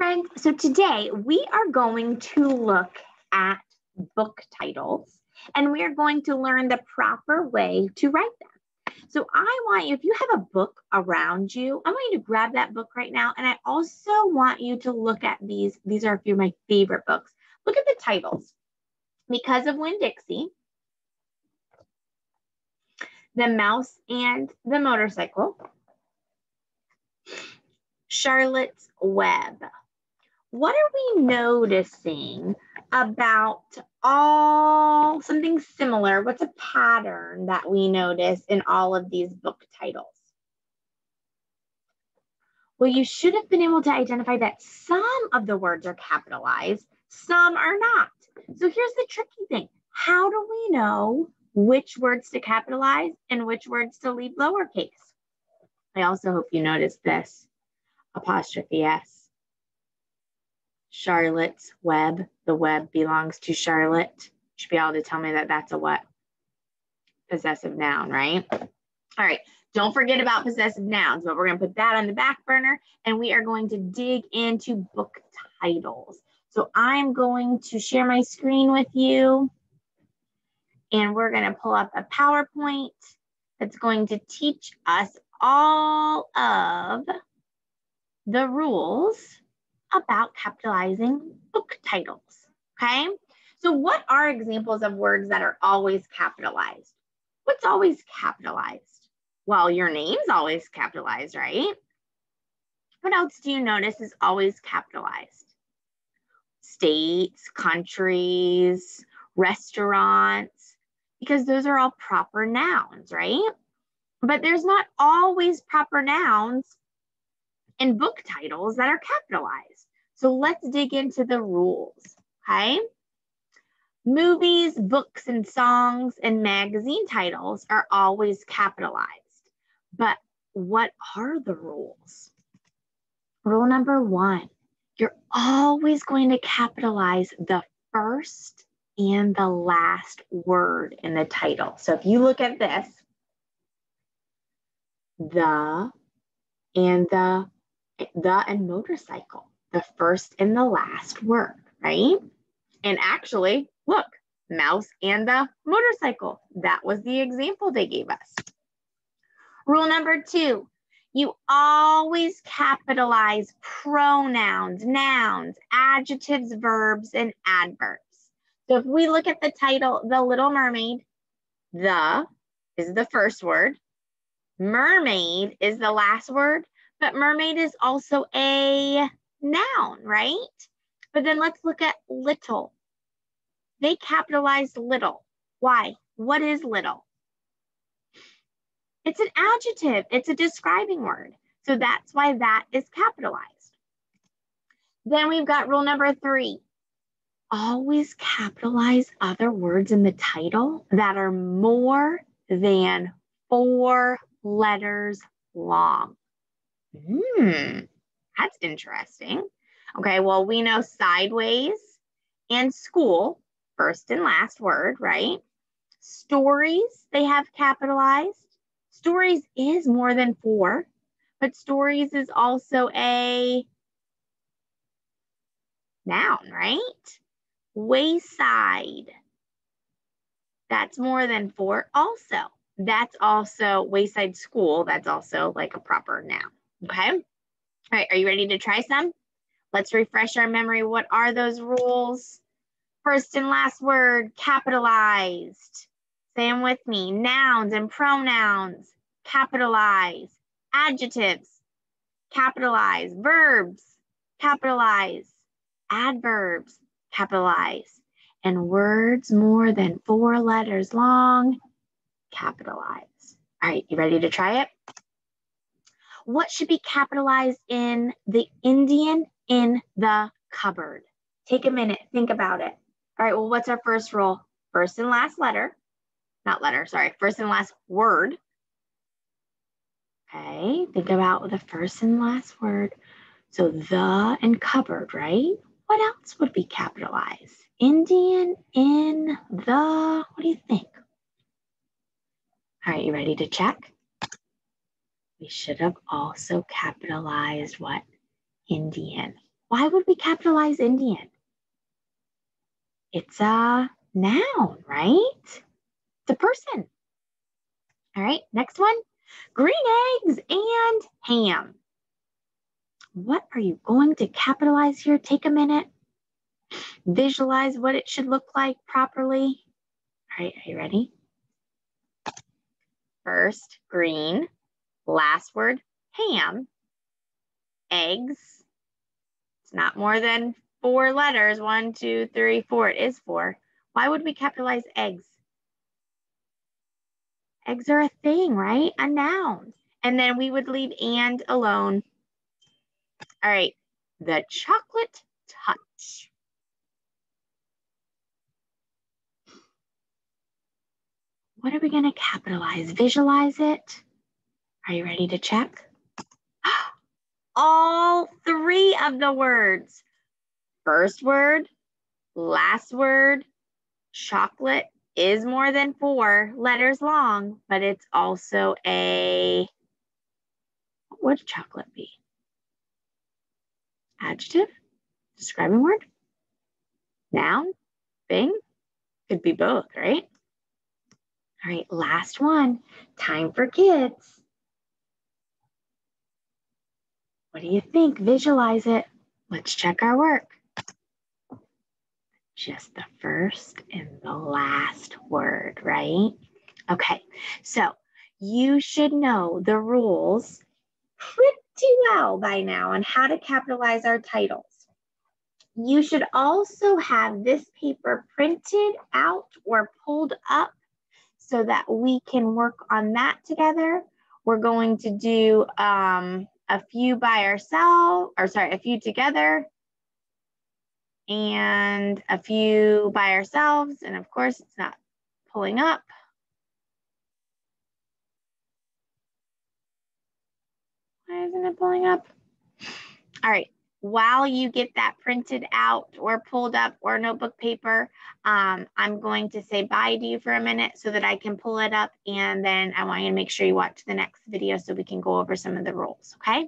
friends, so today we are going to look at book titles and we are going to learn the proper way to write them. So I want you, if you have a book around you, I want you to grab that book right now. And I also want you to look at these. These are a few of my favorite books. Look at the titles. Because of Winn-Dixie, The Mouse and the Motorcycle, Charlotte's Web. What are we noticing about something similar? What's a pattern that we notice in all of these book titles? Well, you should have been able to identify that some of the words are capitalized, some are not. So here's the tricky thing. How do we know which words to capitalize and which words to leave lowercase? I also hope you noticed this, apostrophe S. Charlotte's Web. The web belongs to Charlotte. You should be able to tell me that that's a what? Possessive noun, right? All right. Don't forget about possessive nouns, but we're going to put that on the back burner and we are going to dig into book titles. So I'm going to share my screen with you and we're going to pull up a PowerPoint that's going to teach us all of the rules about capitalizing book titles, okay? So what are examples of words that are always capitalized? What's always capitalized? Well, your name's always capitalized, right? What else do you notice is always capitalized? States, countries, restaurants, because those are all proper nouns, right? But there's not always proper nouns in book titles that are capitalized. So let's dig into the rules, okay? Movies, books, and songs and magazine titles are always capitalized. But what are the rules? Rule number 1, you're always going to capitalize the first and the last word in the title. So if you look at this, the and motorcycle, the first and the last word, right? And actually, look, mouse and the motorcycle. That was the example they gave us. Rule number 2, you always capitalize pronouns, nouns, adjectives, verbs, and adverbs. So if we look at the title, The Little Mermaid, the is the first word. Mermaid is the last word. But mermaid is also a noun, right? But then let's look at little. They capitalized little. Why? What is little? It's an adjective. It's a describing word. So that's why that is capitalized. Then we've got rule number 3. Always capitalize other words in the title that are more than 4 letters long. That's interesting. Okay, well, we know sideways and school, first and last word, right? Stories, they have capitalized. Stories is more than 4, but stories is also a noun, right? Wayside, that's more than 4 also. That's also wayside school. That's also like a proper noun, okay? All right, are you ready to try some? Let's refresh our memory. What are those rules? First and last word, capitalized. Say them with me. Nouns and pronouns, capitalize. Adjectives, capitalize. Verbs, capitalize. Adverbs, capitalize. And words more than 4 letters long, capitalize. All right, you ready to try it? What should be capitalized in The Indian in the Cupboard? Take a minute, think about it. All right, well, what's our first rule? First and last letter, first and last word. Okay, think about the first and last word. So the and cupboard, right? What else would be capitalized? Indian in the, what do you think? All right, you ready to check? We should have also capitalized what? Indian. Why would we capitalize Indian? It's a noun, right? It's a person. All right, next one. Green eggs and ham. What are you going to capitalize here? Take a minute. Visualize what it should look like properly. All right, are you ready? First, green. Last word, ham. Eggs. It's not more than 4 letters. 1, 2, 3, 4. It is 4. Why would we capitalize eggs? Eggs are a thing, right? A noun. And then we would leave and alone. All right, the chocolate touch. What are we going to capitalize? Visualize it. Are you ready to check? All 3 of the words. First word, last word, chocolate is more than 4 letters long, but it's also a, what would chocolate be? Adjective? Describing word? Noun? Thing? Could be both, right? All right, last one. Time for kids. What do you think? Visualize it. Let's check our work. Just the first and the last word, right? Okay, so you should know the rules pretty well by now on how to capitalize our titles. You should also have this paper printed out or pulled up so that we can work on that together. We're going to do a few by ourselves, or sorry, a few together and a few by ourselves. And of course, it's not pulling up. Why isn't it pulling up? All right. While you get that printed out or pulled up or notebook paper, I'm going to say bye to you for a minute so that I can pull it up. And then I want you to make sure you watch the next video so we can go over some of the rules, okay?